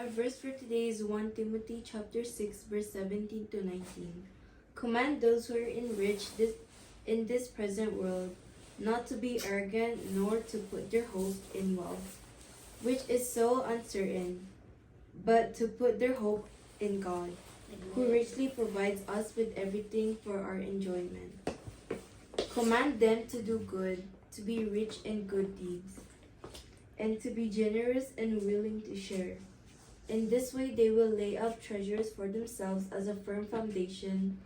verse for today is 1 Timothy chapter 6 verse 17 to 19. Command those who are enriched in this present world not to be arrogant nor to put their hope in wealth, which is so uncertain, but to put their hope in God, who richly provides us with everything for our enjoyment. Command them to do good, to be rich in good deeds, and to be generous and willing to share. In this way they will lay up treasures for themselves as a firm foundation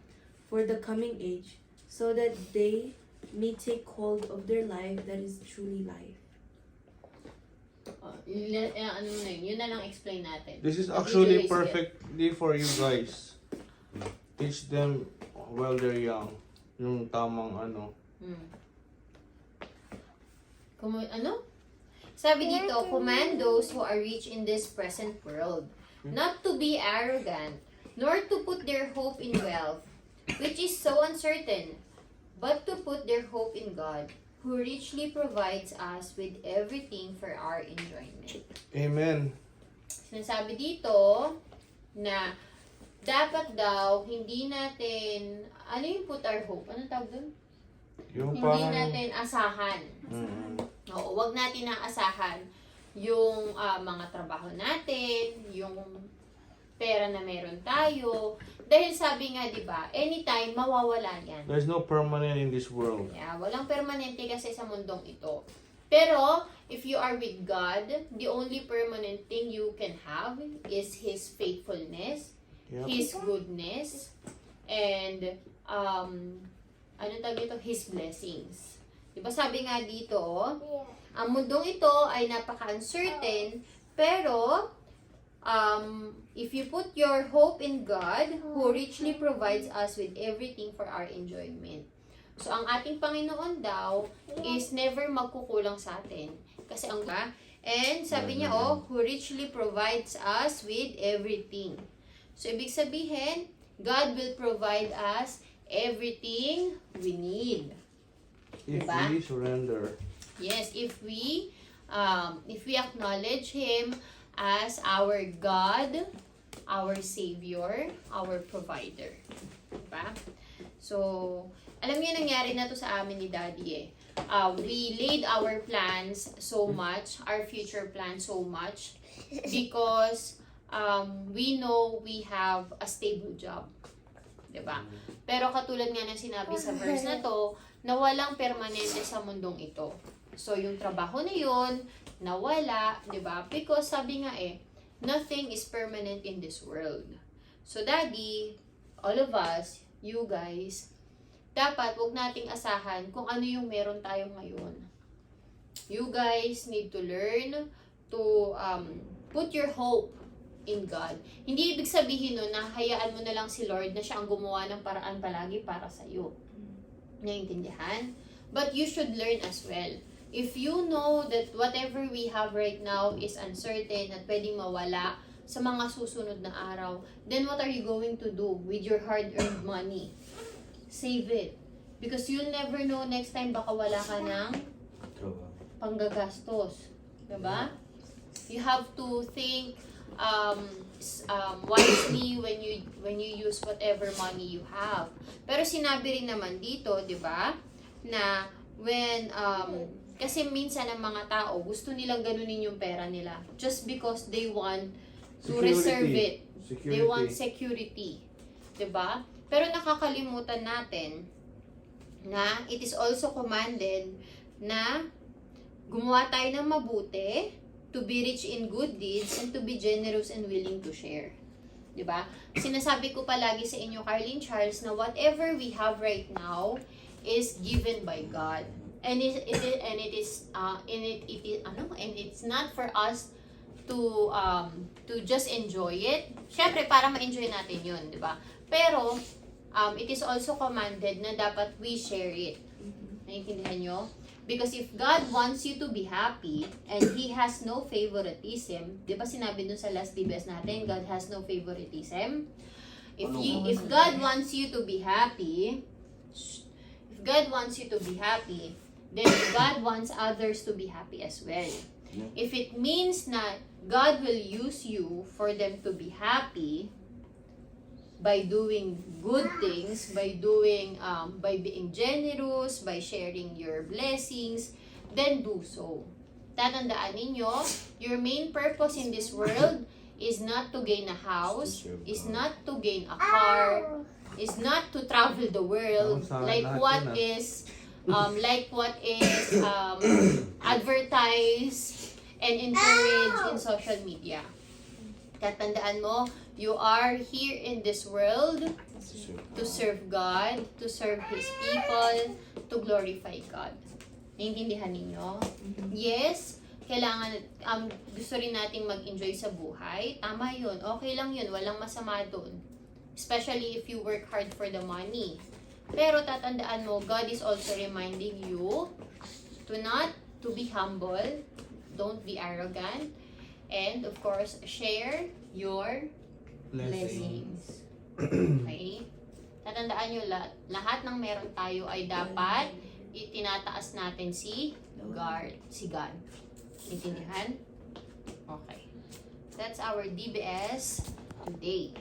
for the coming age, so that they may take hold of their life that is truly life. Ano na yun na lang explain natin. This is actually perfectly for you guys. Teach them while they're young. Yung tamang ano. Sabi dito, command those who are rich in this present world, not to be arrogant, nor to put their hope in wealth, which is so uncertain, but to put their hope in God, who richly provides us with everything for our enjoyment. Amen. Sinasabi dito na dapat daw hindi natin, ano yung put our hope? Anong tawag dun? Yung Hindi natin asahan. Oo, wag natin aasahan yung mga trabaho natin, yung pera na meron tayo. Dahil sabi nga, di ba, anytime mawawala yan. There's no permanent in this world. Yeah, walang permanente kasi sa mundong ito. Pero, if you are with God, the only permanent thing you can have is His faithfulness, Yep. His goodness, and, ano tawag ito? His blessings. Diba sabi nga dito, ang mundong ito ay napaka-uncertain, pero, if you put your hope in God, who richly provides us with everything for our enjoyment. So, ang ating Panginoon daw is never magkukulang sa atin. Kasi ang and sabi niya, who richly provides us with everything. So, ibig sabihin, God will provide us everything we need. If Diba? we surrender. Yes, if we acknowledge Him as our God, our Savior, our Provider. Diba? So, alam niyo nangyari na to sa amin ni Daddy eh. We laid our plans so much, our future plans so much, because we know we have a stable job. Diba? Pero katulad nga ng sinabi sa verse na to, na walang permanente sa mundong ito. So, yung trabaho na yun, nawala, di ba? Because sabi nga nothing is permanent in this world. So, Daddy, all of us, you guys, dapat wag nating asahan kung ano yung meron tayo ngayon. You guys need to learn to put your hope in God. Hindi ibig sabihin nun na hayaan mo na lang si Lord na siya ang gumawa ng paraan palagi para sa iyo. Naiintindihan? But you should learn as well. If you know that whatever we have right now is uncertain at pwedeng mawala sa mga susunod na araw, then what are you going to do with your hard-earned money? Save it. Because you'll never know next time baka wala ka ng panggagastos. Diba? You have to think wisely when you use whatever money you have. Pero sinabi rin naman dito, 'di ba, na when kasi minsan ang mga tao gusto nilang ganunin yung pera nila just because they want to reserve it. They want security. 'Di ba? Pero nakakalimutan natin na it is also commanded na gumawa tayo ng mabuti, to be rich in good deeds, and to be generous and willing to share. Diba? Sinasabi ko palagi sa inyo, Carlene Charles, na whatever we have right now is given by God. And it's not for us to just enjoy it. Syempre, para ma-enjoy natin yun, diba? Pero, it is also commanded na dapat we share it. Naiintindihan nyo? Because if God wants you to be happy and He has no favoritism, di ba sinabi dun sa last DBS natin, God has no favoritism? If God wants you to be happy, then God wants others to be happy as well. If it means na God will use you for them to be happy by doing good things, by being generous, by sharing your blessings, then do so. Tatandaan ninyo, your main purpose in this world is not to gain a house, is not to gain a car, is not to travel the world, like what is advertised and encouraged in social media. Tatandaan mo, you are here in this world to serve God, to serve His people, to glorify God. Naiintindihan ninyo? Yes, kailangan, gusto rin nating mag-enjoy sa buhay. Tama yun. Okay lang yun. Walang masama dun. Especially if you work hard for the money. Pero tatandaan mo, God is also reminding you to be humble, don't be arrogant, and of course, share your blessings. Okay? Tatandaan nyo, lahat ng meron tayo ay dapat itinataas natin si God. Intindihan? Okay. That's our DBS today.